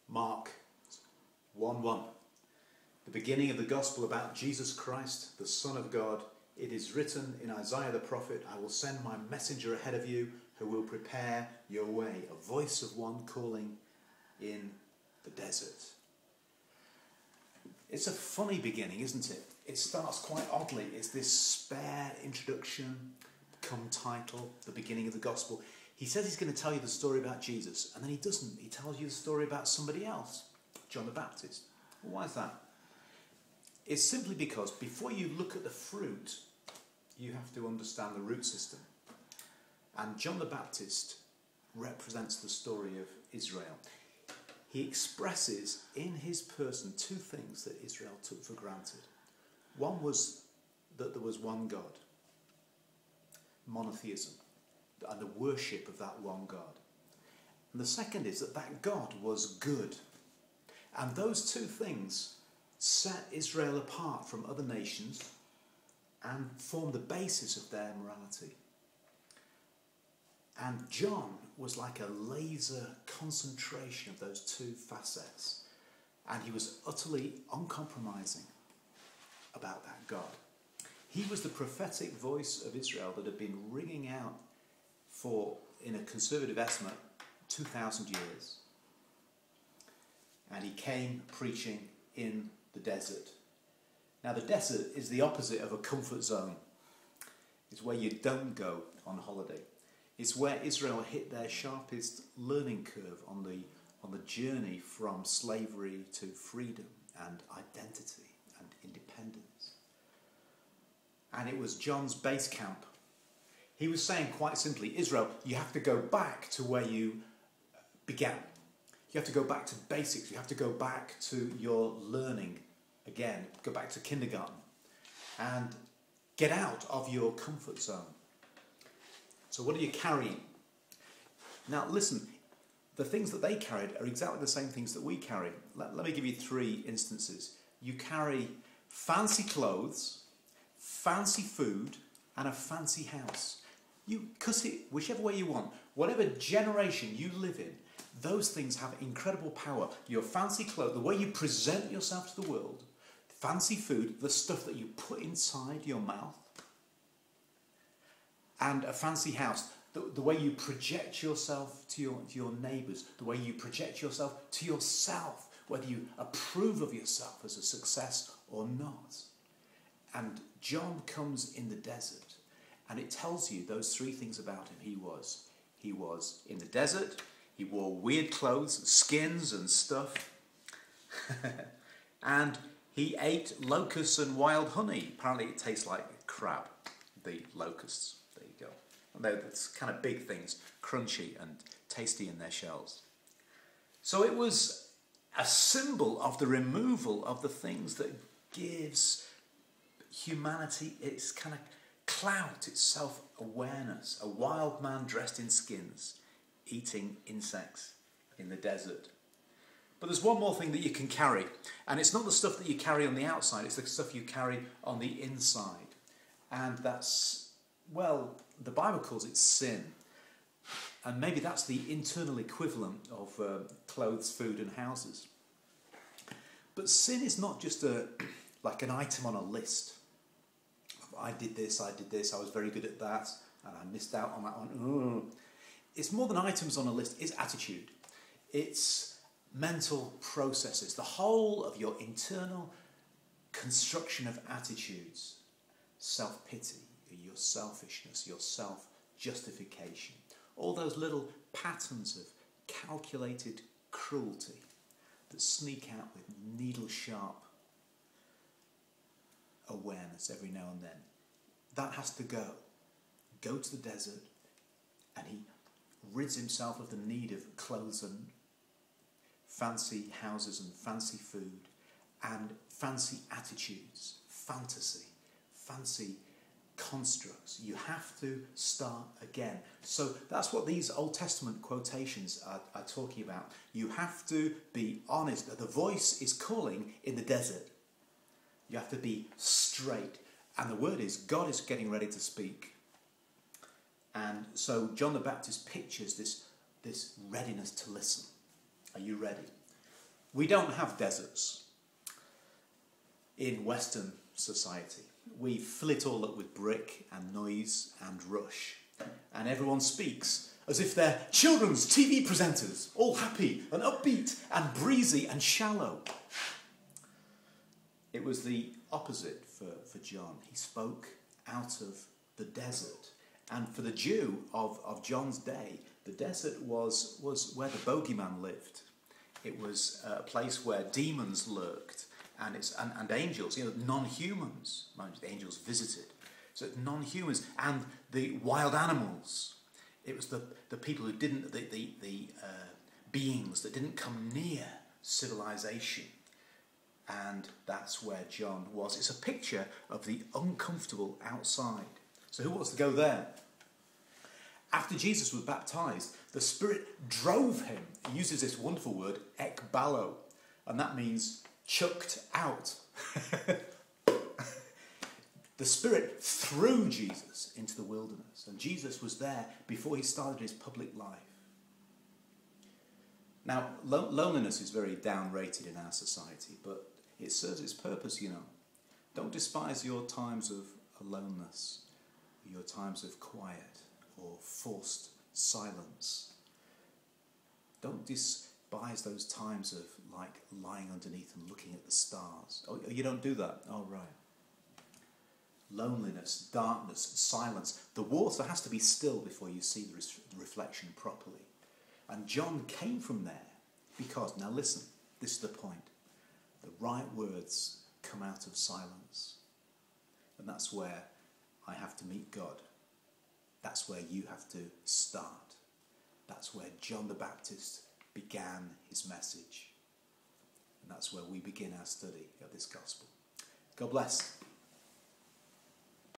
Mark 1:1. The beginning of the gospel about Jesus Christ, the Son of God. It is written in Isaiah the prophet, I will send my messenger ahead of you who will prepare your way. A voice of one calling in the desert. It's a funny beginning, isn't it? It starts quite oddly. It's this spare introduction, come title, the beginning of the gospel. He says he's going to tell you the story about Jesus, and then he doesn't. He tells you the story about somebody else, John the Baptist. Well, why is that? It's simply because before you look at the fruit, you have to understand the root system. And John the Baptist represents the story of Israel. He expresses in his person two things that Israel took for granted. One was that there was one God, monotheism, and the worship of that one God. And the second is that that God was good. And those two things set Israel apart from other nations and formed the basis of their morality. And John was like a laser concentration of those two facets. And he was utterly uncompromising about that God. He was the prophetic voice of Israel that had been ringing out for, in a conservative estimate, 2,000 years. And he came preaching in the desert. Now the desert is the opposite of a comfort zone. It's where you don't go on holiday. It's where Israel hit their sharpest learning curve on the journey from slavery to freedom and identity and independence. And it was John's base camp. He was saying quite simply, Israel, you have to go back to where you began. You have to go back to basics. You have to go back to your learning again. Go back to kindergarten. And get out of your comfort zone. So what are you carrying? Now listen, the things that they carried are exactly the same things that we carry. Let me give you three instances. You carry fancy clothes, fancy food, and a fancy house. You cuss it whichever way you want. Whatever generation you live in, those things have incredible power. Your fancy clothes, the way you present yourself to the world, fancy food, the stuff that you put inside your mouth, and a fancy house, the way you project yourself to your neighbours, the way you project yourself to yourself, whether you approve of yourself as a success or not. And John comes in the desert, and it tells you those three things about him. He was in the desert. He wore weird clothes, skins and stuff. And he ate locusts and wild honey. Apparently it tastes like crab, the locusts. There you go. And they're kind of big things, crunchy and tasty in their shells. So it was a symbol of the removal of the things that gives humanity its kind of clout, its self-awareness. A wild man dressed in skins, eating insects in the desert. But there's one more thing that you can carry, and it's not the stuff that you carry on the outside, it's the stuff you carry on the inside. And that's, well, the Bible calls it sin. And maybe that's the internal equivalent of clothes, food and houses. But sin is not just like an item on a list. I did this, I was very good at that, and I missed out on that one. It's more than items on a list, it's attitude. It's mental processes, the whole of your internal construction of attitudes. Self-pity, your selfishness, your self-justification. All those little patterns of calculated cruelty that sneak out with needle-sharp awareness every now and then. That has to go. Go to the desert, and he rids himself of the need of clothes and fancy houses and fancy food and fancy attitudes, fancy constructs. You have to start again. So that's what these Old Testament quotations are talking about. You have to be honest. The voice is calling in the desert. You have to be straight. And the word is, God is getting ready to speak. And so John the Baptist pictures this readiness to listen. Are you ready? We don't have deserts in Western society. We fill it all up with brick and noise and rush. And everyone speaks as if they're children's TV presenters, all happy and upbeat and breezy and shallow. It was the opposite for John. He spoke out of the desert. And for the Jew of John's day, the desert was where the bogeyman lived. It was a place where demons lurked and angels, non-humans. Mind you, the angels visited. So non-humans and the wild animals. It was the people who didn't, the beings that didn't come near civilization. And that's where John was. It's a picture of the uncomfortable outside. So who wants to go there? After Jesus was baptized, the Spirit drove him. He uses this wonderful word, ekbalo, and that means chucked out. The Spirit threw Jesus into the wilderness, and Jesus was there before he started his public life. Now, loneliness is very downrated in our society, but it serves its purpose, Don't despise your times of aloneness, your times of quiet or forced silence. Don't despise those times of lying underneath and looking at the stars. Oh, you don't do that? Oh, right. Loneliness, darkness, silence. The water has to be still before you see the reflection properly. And John came from there because, now listen, this is the point. The right words come out of silence. And that's where I have to meet God. That's where you have to start. That's where John the Baptist began his message. And that's where we begin our study of this gospel. God bless.